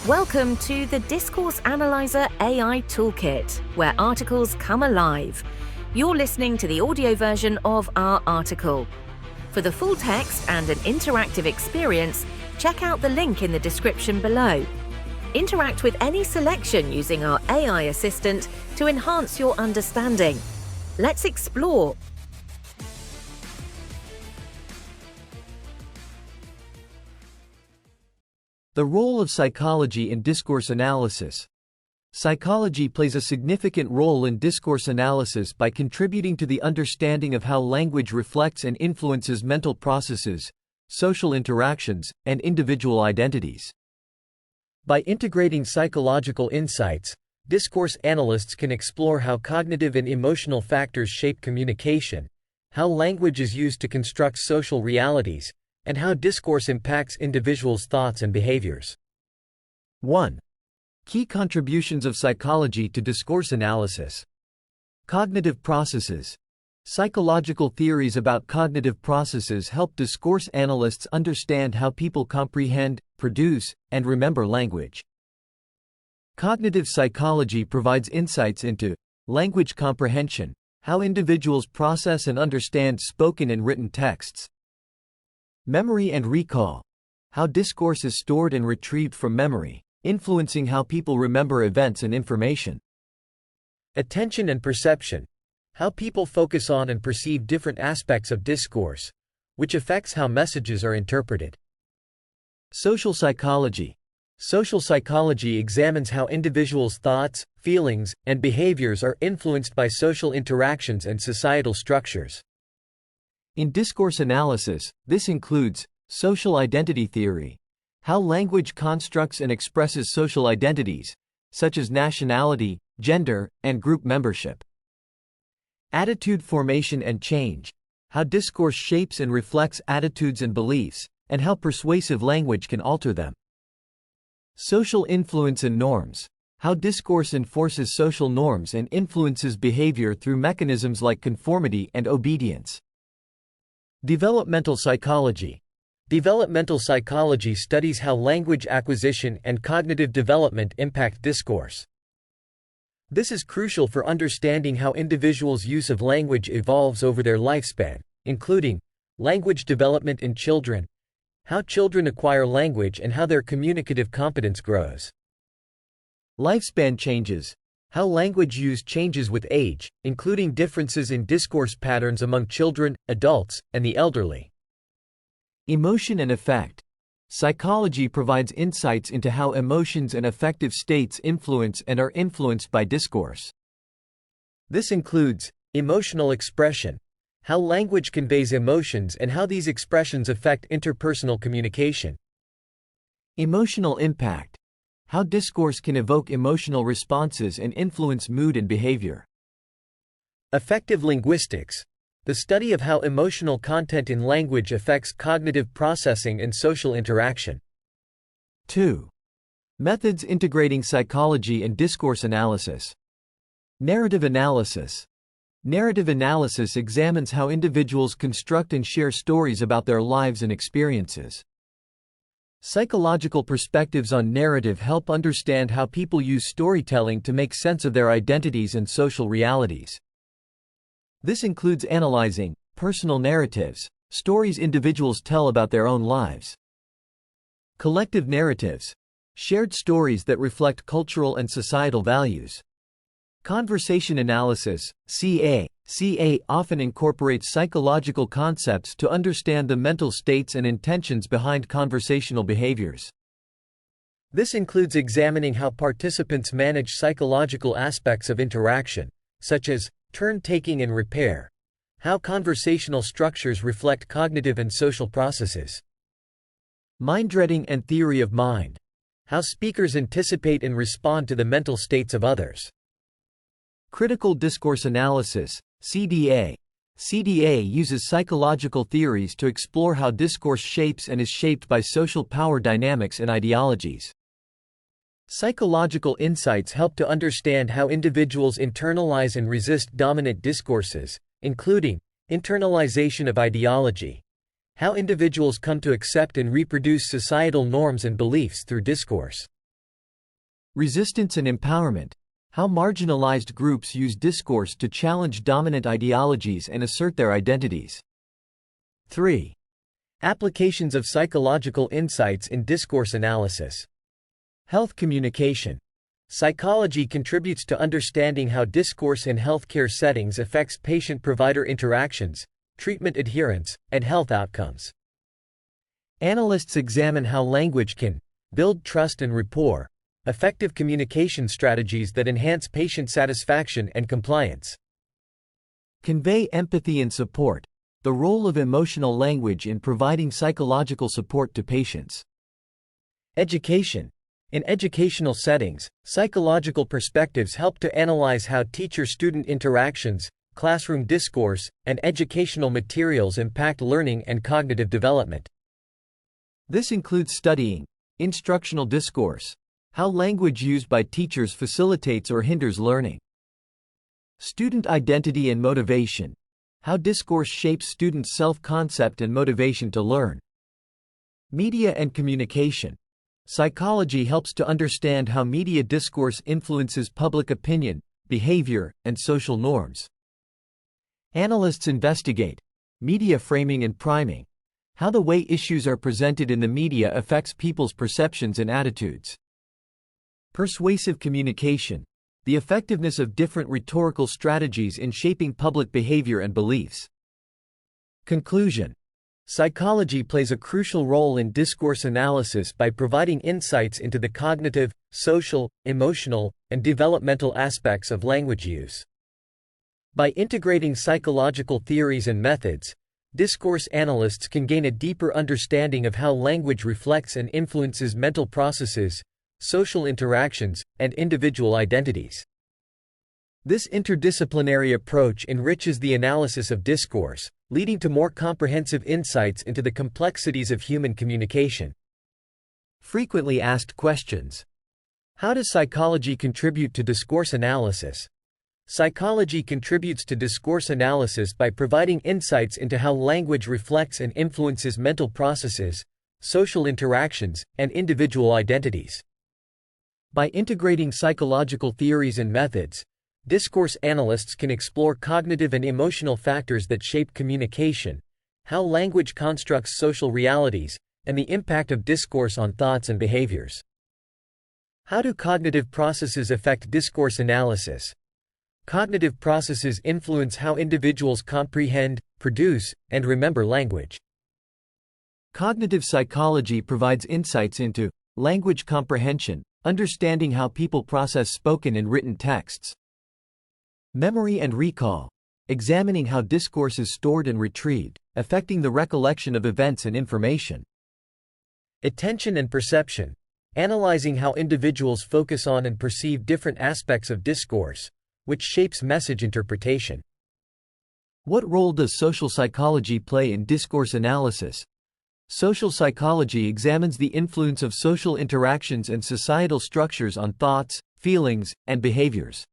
Welcome to the Discourse Analyzer AI Toolkit, where articles come alive. You're listening to the audio version of our article. For the full text and an interactive experience, check out the link in the description below. Interact with any selection using our AI assistant to enhance your understanding. Let's explore. The role of psychology in discourse analysis. Psychology plays a significant role in discourse analysis by contributing to the understanding of how language reflects and influences mental processes, social interactions, and individual identities. By integrating psychological insights, discourse analysts can explore how cognitive and emotional factors shape communication, how language is used to construct social realities, and how discourse impacts individuals' thoughts and behaviors. 1. Key contributions of psychology to discourse analysis. Cognitive processes. Psychological theories about cognitive processes help discourse analysts understand how people comprehend, produce, and remember language. Cognitive psychology provides insights into language comprehension, how individuals process and understand spoken and written texts. Memory and recall. How discourse is stored and retrieved from memory, influencing how people remember events and information. Attention and perception. How people focus on and perceive different aspects of discourse, which affects how messages are interpreted. Social psychology. Social psychology examines how individuals' thoughts, feelings, and behaviors are influenced by social interactions and societal structures. In discourse analysis, this includes social identity theory, how language constructs and expresses social identities, such as nationality, gender, and group membership. Attitude formation and change, how discourse shapes and reflects attitudes and beliefs, and how persuasive language can alter them. Social influence and norms, how discourse enforces social norms and influences behavior through mechanisms like conformity and obedience. Developmental psychology. Developmental psychology studies how language acquisition and cognitive development impact discourse. This is crucial for understanding how individuals' use of language evolves over their lifespan, including language development in children, how children acquire language and how their communicative competence grows. Lifespan changes. How language use changes with age, including differences in discourse patterns among children, adults, and the elderly. Emotion and effect. Psychology provides insights into how emotions and affective states influence and are influenced by discourse. This includes emotional expression, how language conveys emotions and how these expressions affect interpersonal communication. Emotional impact. How discourse can evoke emotional responses and influence mood and behavior. Affective linguistics. The study of how emotional content in language affects cognitive processing and social interaction. 2. Methods integrating psychology and discourse analysis. Narrative analysis. Narrative analysis examines how individuals construct and share stories about their lives and experiences. Psychological perspectives on narrative help understand how people use storytelling to make sense of their identities and social realities. This includes analyzing personal narratives, stories individuals tell about their own lives. Collective narratives, shared stories that reflect cultural and societal values. Conversation analysis, CA often incorporates psychological concepts to understand the mental states and intentions behind conversational behaviors. This includes examining how participants manage psychological aspects of interaction, such as turn-taking and repair, how conversational structures reflect cognitive and social processes. Mind-reading and theory of mind, how speakers anticipate and respond to the mental states of others. Critical discourse analysis, CDA. CDA uses psychological theories to explore how discourse shapes and is shaped by social power dynamics and ideologies. Psychological insights help to understand how individuals internalize and resist dominant discourses, including internalization of ideology, how individuals come to accept and reproduce societal norms and beliefs through discourse. Resistance and empowerment. How marginalized groups use discourse to challenge dominant ideologies and assert their identities. 3. Applications of psychological insights in discourse analysis. Health communication. Psychology contributes to understanding how discourse in healthcare settings affects patient-provider interactions, treatment adherence, and health outcomes. Analysts examine how language can build trust and rapport, effective communication strategies that enhance patient satisfaction and compliance. Convey empathy and support. The role of emotional language in providing psychological support to patients. Education. In educational settings, psychological perspectives help to analyze how teacher-student interactions, classroom discourse, and educational materials impact learning and cognitive development. This includes studying instructional discourse, how language used by teachers facilitates or hinders learning. Student identity and motivation, how discourse shapes students' self-concept and motivation to learn. Media and communication. Psychology helps to understand how media discourse influences public opinion, behavior, and social norms. Analysts investigate media framing and priming, how the way issues are presented in the media affects people's perceptions and attitudes. Persuasive communication, the effectiveness of different rhetorical strategies in shaping public behavior and beliefs. Conclusion. Psychology plays a crucial role in discourse analysis by providing insights into the cognitive, social, emotional, and developmental aspects of language use. By integrating psychological theories and methods, discourse analysts can gain a deeper understanding of how language reflects and influences mental processes, social interactions, and individual identities. This interdisciplinary approach enriches the analysis of discourse, leading to more comprehensive insights into the complexities of human communication. Frequently asked questions. How does psychology contribute to discourse analysis? Psychology contributes to discourse analysis by providing insights into how language reflects and influences mental processes, social interactions, and individual identities. By integrating psychological theories and methods, discourse analysts can explore cognitive and emotional factors that shape communication, how language constructs social realities, and the impact of discourse on thoughts and behaviors. How do cognitive processes affect discourse analysis? Cognitive processes influence how individuals comprehend, produce, and remember language. Cognitive psychology provides insights into language comprehension, understanding how people process spoken and written texts. Memory and recall, examining how discourse is stored and retrieved, affecting the recollection of events and information. Attention and perception, analyzing how individuals focus on and perceive different aspects of discourse, which shapes message interpretation. What role does social psychology play in discourse analysis? Social psychology examines the influence of social interactions and societal structures on thoughts, feelings, and behaviors.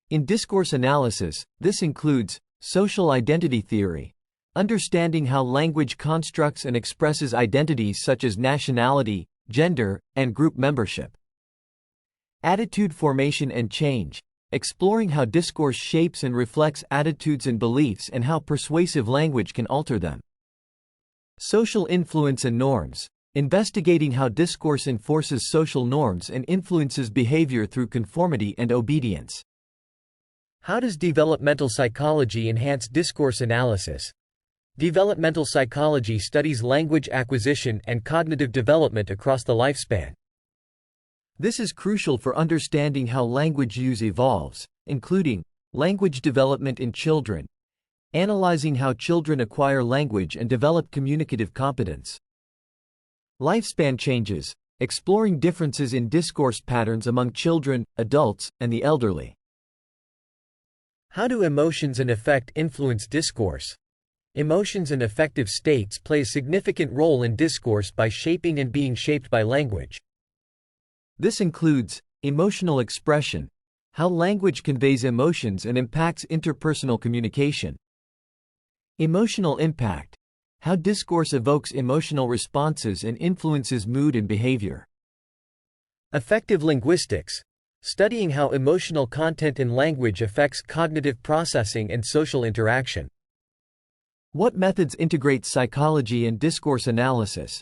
In discourse analysis, this includes social identity theory, understanding how language constructs and expresses identities such as nationality, gender, and group membership. Attitude formation and change, exploring how discourse shapes and reflects attitudes and beliefs and how persuasive language can alter them. Social influence and norms, investigating how discourse enforces social norms and influences behavior through conformity and obedience. How does developmental psychology enhance discourse analysis? Developmental psychology studies language acquisition and cognitive development across the lifespan. This is crucial for understanding how language use evolves, including language development in children, analyzing how children acquire language and develop communicative competence. Lifespan changes, exploring differences in discourse patterns among children, adults, and the elderly. How do emotions and affect influence discourse? Emotions and affective states play a significant role in discourse by shaping and being shaped by language. This includes emotional expression, how language conveys emotions and impacts interpersonal communication. Emotional impact, how discourse evokes emotional responses and influences mood and behavior. Affective linguistics, studying how emotional content in language affects cognitive processing and social interaction. What methods integrate psychology and discourse analysis?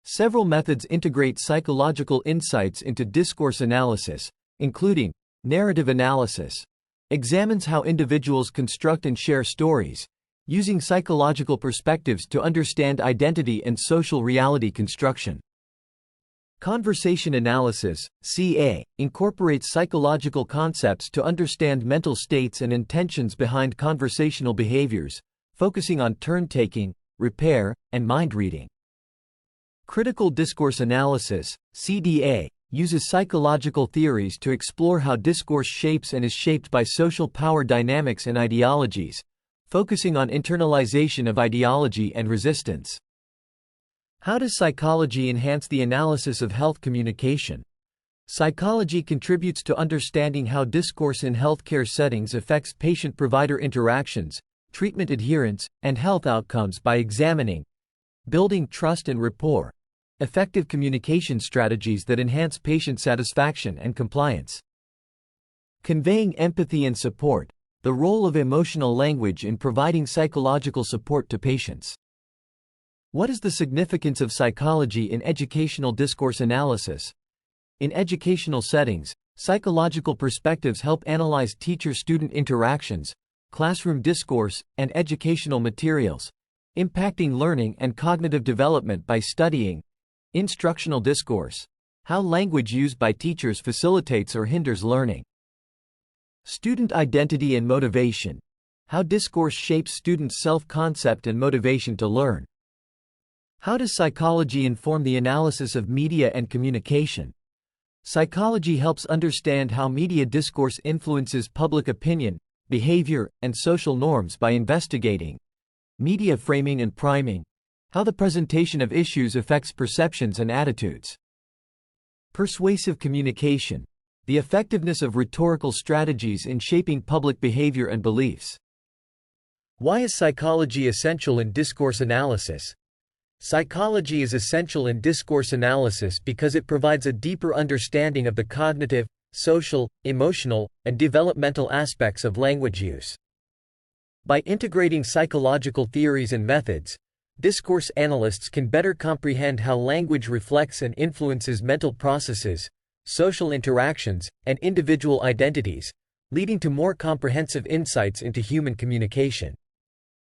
Several methods integrate psychological insights into discourse analysis, including narrative analysis, examines how individuals construct and share stories, using psychological perspectives to understand identity and social reality construction. Conversation analysis, CA, incorporates psychological concepts to understand mental states and intentions behind conversational behaviors, focusing on turn-taking, repair, and mind reading. Critical discourse analysis, CDA, uses psychological theories to explore how discourse shapes and is shaped by social power dynamics and ideologies, focusing on internalization of ideology and resistance. How does psychology enhance the analysis of health communication? Psychology contributes to understanding how discourse in healthcare settings affects patient-provider interactions, treatment adherence, and health outcomes by examining building trust and rapport, effective communication strategies that enhance patient satisfaction and compliance. Conveying empathy and support, the role of emotional language in providing psychological support to patients. What is the significance of psychology in educational discourse analysis? In educational settings, psychological perspectives help analyze teacher-student interactions, classroom discourse, and educational materials, impacting learning and cognitive development by studying instructional discourse, how language used by teachers facilitates or hinders learning. Student identity and motivation, how discourse shapes students' self-concept and motivation to learn. How does psychology inform the analysis of media and communication? Psychology helps understand how media discourse influences public opinion, behavior, and social norms by investigating media framing and priming, how the presentation of issues affects perceptions and attitudes. Persuasive communication, the effectiveness of rhetorical strategies in shaping public behavior and beliefs. Why is psychology essential in discourse analysis? Psychology is essential in discourse analysis because it provides a deeper understanding of the cognitive, social, emotional, and developmental aspects of language use. By integrating psychological theories and methods, discourse analysts can better comprehend how language reflects and influences mental processes, social interactions, and individual identities, leading to more comprehensive insights into human communication.